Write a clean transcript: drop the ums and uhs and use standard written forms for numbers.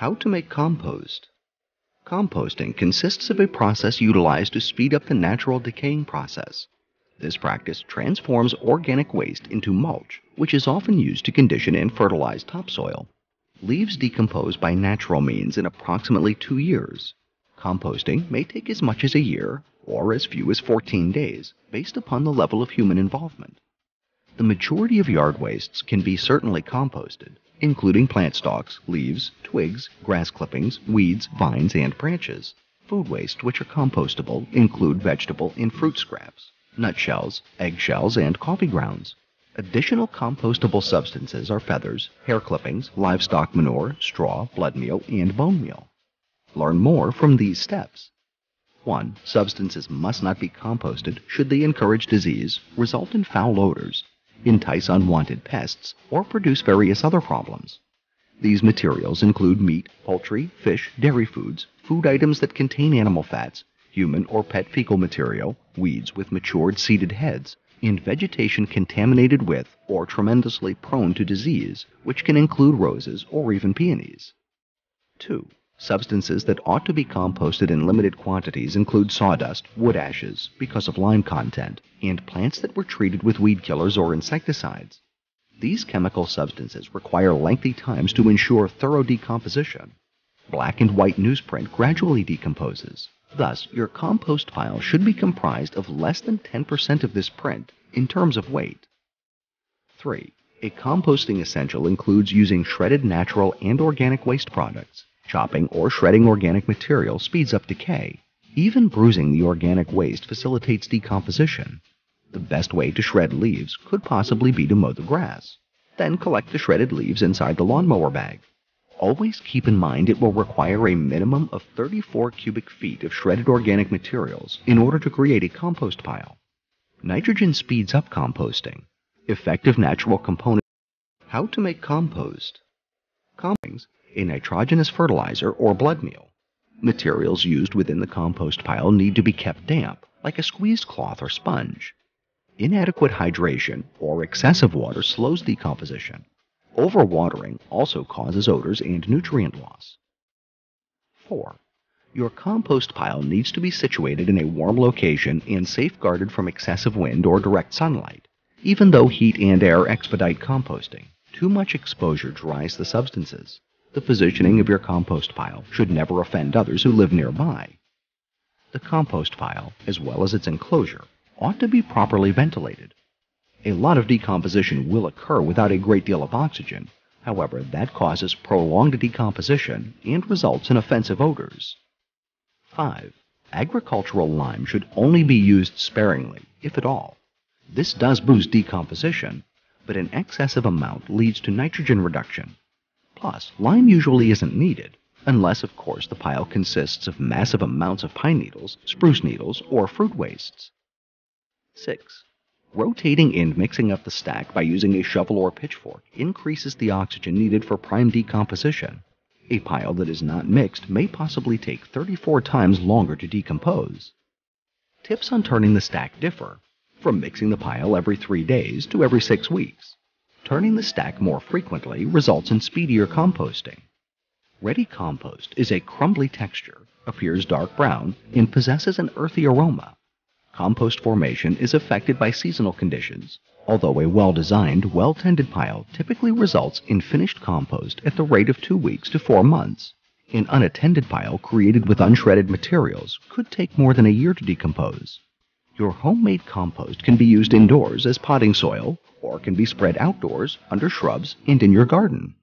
How to make compost. Composting consists of a process utilized to speed up the natural decaying process. This practice transforms organic waste into mulch, which is often used to condition and fertilize topsoil. Leaves decompose by natural means in approximately 2 years. Composting may take as much as a year, or as few as 14 days, based upon the level of human involvement. The majority of yard wastes can be certainly composted, including plant stalks, leaves, twigs, grass clippings, weeds, vines, and branches. Food waste which are compostable include vegetable and fruit scraps, nutshells, eggshells, and coffee grounds. Additional compostable substances are feathers, hair clippings, livestock manure, straw, blood meal, and bone meal. Learn more from these steps. 1. Substances must not be composted should they encourage disease, result in foul odors, entice unwanted pests, or produce various other problems. These materials include meat, poultry, fish, dairy foods, food items that contain animal fats, human or pet fecal material, weeds with matured seeded heads, and vegetation contaminated with or tremendously prone to disease, which can include roses or even peonies. 2. Substances that ought to be composted in limited quantities include sawdust, wood ashes, because of lime content, and plants that were treated with weed killers or insecticides. These chemical substances require lengthy times to ensure thorough decomposition. Black and white newsprint gradually decomposes. Thus, your compost pile should be comprised of less than 10% of this print in terms of weight. 3. A composting essential includes using shredded natural and organic waste products. Chopping or shredding organic material speeds up decay. Even bruising the organic waste facilitates decomposition. The best way to shred leaves could possibly be to mow the grass. Then collect the shredded leaves inside the lawnmower bag. Always keep in mind it will require a minimum of 34 cubic feet of shredded organic materials in order to create a compost pile. Nitrogen speeds up composting. Effective natural component. How to make compost. Compost, a nitrogenous fertilizer or blood meal. Materials used within the compost pile need to be kept damp, like a squeezed cloth or sponge. Inadequate hydration or excessive water slows decomposition. Overwatering also causes odors and nutrient loss. 4. Your compost pile needs to be situated in a warm location and safeguarded from excessive wind or direct sunlight. Even though heat and air expedite composting, too much exposure dries the substances. The positioning of your compost pile should never offend others who live nearby. The compost pile, as well as its enclosure, ought to be properly ventilated. A lot of decomposition will occur without a great deal of oxygen. However, that causes prolonged decomposition and results in offensive odors. 5. Agricultural lime should only be used sparingly, if at all. This does boost decomposition, but an excessive amount leads to nitrogen reduction. Plus, lime usually isn't needed, unless of course the pile consists of massive amounts of pine needles, spruce needles, or fruit wastes. 6. Rotating and mixing up the stack by using a shovel or pitchfork increases the oxygen needed for prime decomposition. A pile that is not mixed may possibly take 34 times longer to decompose. Tips on turning the stack differ, from mixing the pile every 3 days to every 6 weeks. Turning the stack more frequently results in speedier composting. Ready compost is a crumbly texture, appears dark brown, and possesses an earthy aroma. Compost formation is affected by seasonal conditions, although a well-designed, well-tended pile typically results in finished compost at the rate of 2 weeks to 4 months. An unattended pile created with unshredded materials could take more than a year to decompose. Your homemade compost can be used indoors as potting soil, or can be spread outdoors, under shrubs, and in your garden.